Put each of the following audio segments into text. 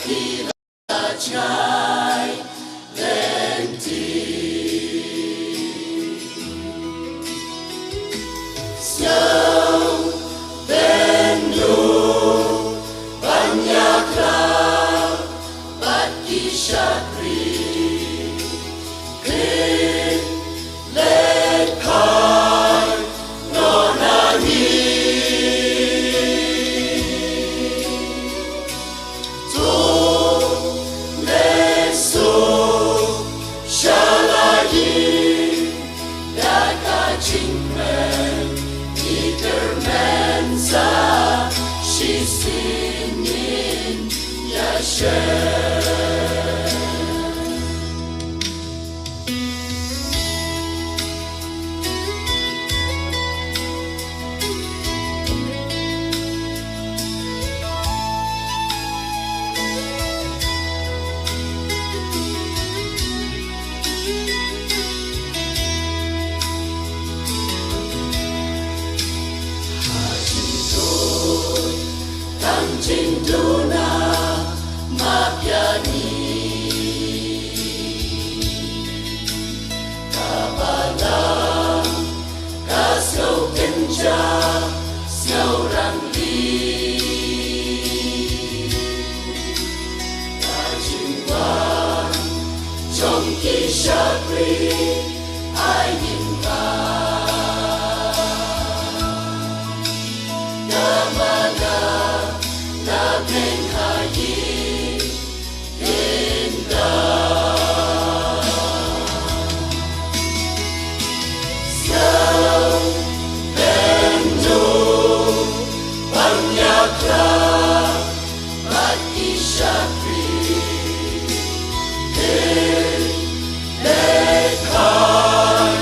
khi là trái lên tim. Snow Bendu banyak bagi syakri lekar nonani to leso shalagi dakajingmen itermensa shisinin yashe. Cintuna mapiani kabalang kasau kenja seorang li kajingwan jongki syakri ayinka gamana na benhayi indah Snow Bendu banyaklah bagi syakri lekar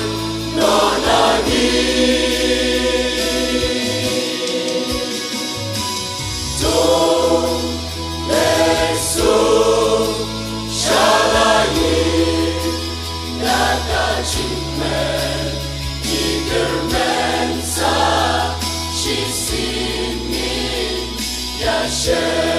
nonani Share.